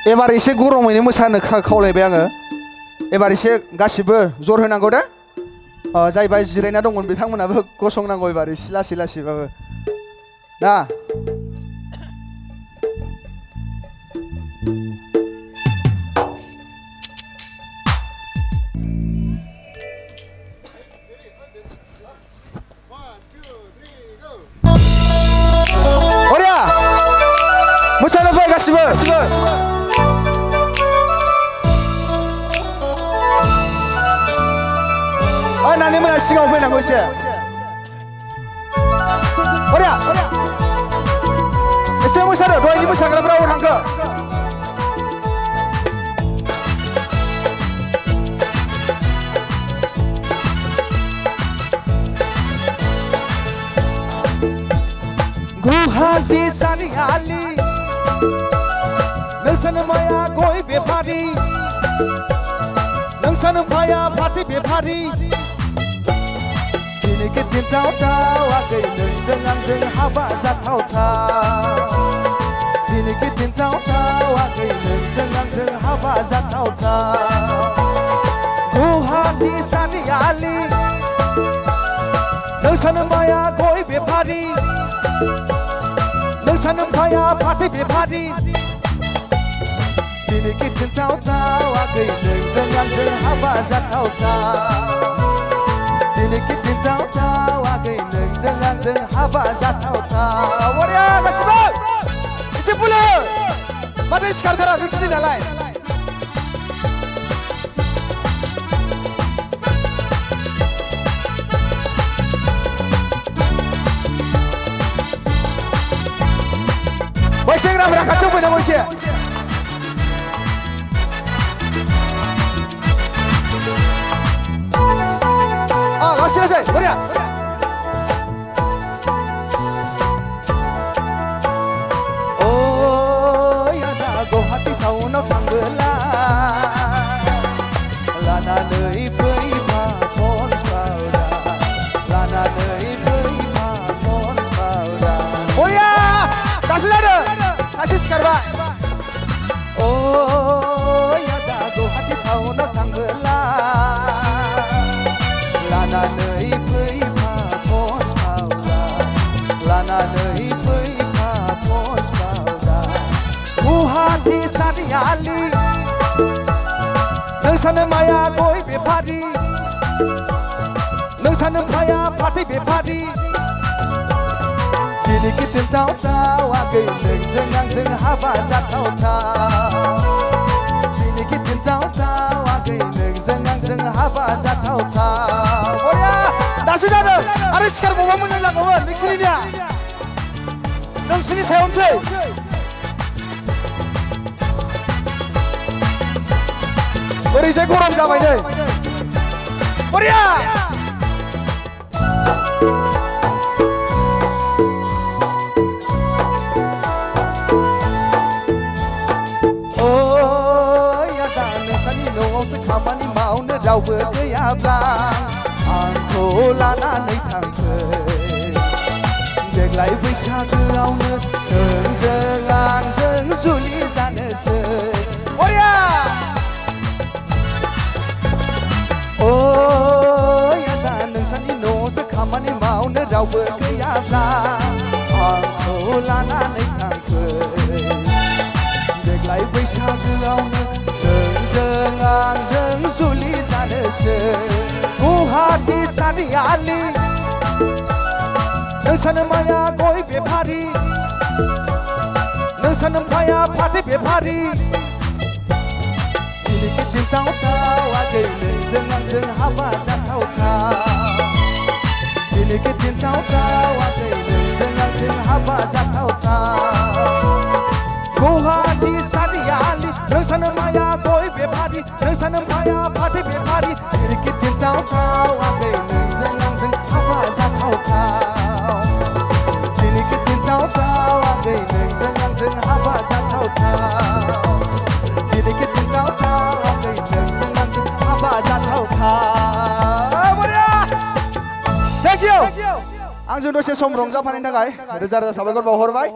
एबार एसे गरमैनो मोसानो खावलायबाय आङो एबार एसे गासिबो जर होनांगौ दे जायबा जिरायना दंमोन बिथांमोनाबो गसंनांगौ एबार एसे लासै लासैबाबो ना बरिया मोसानो फै गासिबो नानि मोना सिगाङाव फैनांगौ एसे बरिया एसे मोसादो दहायनि मोसाग्राफ्रा अबाव थांखो गुवाहाटी सारियालि नोंसानो माया गय बेफारि नोंसानो माया फाथै बेफारि दिनै गिदिर दावदाव आगै नोंजों आंजों हाबा जाथावथाव दिनै गिदिर दावदाव आगै नोंजों आंजों हाबा जाथावथाव गुवाहाटी सारियालि नोंसानो माया गय बेफारि नोंसानो माया फाथै बेफारि दिनै गिदिर दावदाव आगै नोंजों आंजों हाबा जाथावथाव दिनै गिदिर दावदाव आगै नोंजों आंजों हाबा जाथावथाव बरिया गासिबो एसे बुलो माथो सिखारथारा नोंसिनि नालाय बै सेंग्राफोरा खाथियाव फैनांगौ एसे लासै लासै बरिया आदा गुवाहाटी टाउनाव थांबोला लानानै फैफा पन्स पाउडार लानानै फैफा पन्स पाउडार बरिया दासो जादों सासे सिखारबाय आदा गुवाहाटी टाउनाव थांबोला लानानै फैफा पन्स पाउडार लानानै फैफा पन्स पाउडार गुवाहाटी सारियालि नोंसानो माया गय बेफारि नोंसानो माया फाथै बेफारि दिनै गिदिर दावदाव आगै नोंजों आंजों हाबा जाथावथाव दिनै गिदिर दावदाव आगै नोंजों आंजों हाबा जाथावथाव बरिया दासो जादों आरो सिखारबावबा मोजां जागौमोन नोंसिनिया नोंसिनि सायावनोसै ओरैजाय गरम जाबाय नै बरिया न'आवसो खामानि मावनो रावबो गैयाब्ला आंखौ लानानै थांफै देग्लाय बैसागोआवनो नोंजों आंजों जुलि जानोसै बरिया आदा नोंसानि न'आवसो खामानि मावनो रावबो गैयाब्ला आंखौ लानानै थांफै देग्लाय बैसागोआवनो नोंजों आंजों जुलि जानोसै गुवाहाटी सारियालि नोंसानो माया गय बेफारि नोंसानो माया फाथै बेफारि दिनै गिदिर दावदाव आगै नोंजों आंजों हाबा जाथावथाव दिनै गिदिर दावदाव आगै नोंजों आंजों हाबा जाथावथाव गुवाहाटी सारियालि नोंसानो माया गय बेफारि नोंसानो माया फाथै बेफारि दिनै गिदिर दावदाव आगै नोंजों आंजों हाबा जाथावथाव दिनै गिदिर दावदाव आगै नोंजों आंजों हाबा जाथावथाव दिनै गिदिर दावदाव आगै नोंजों आंजों हाबा जाथावथाव बरिया थेंक इउ आंजों दसे सम रंजाफानायनि थाखाय रोजा रोजा साबायखर बावहरबाय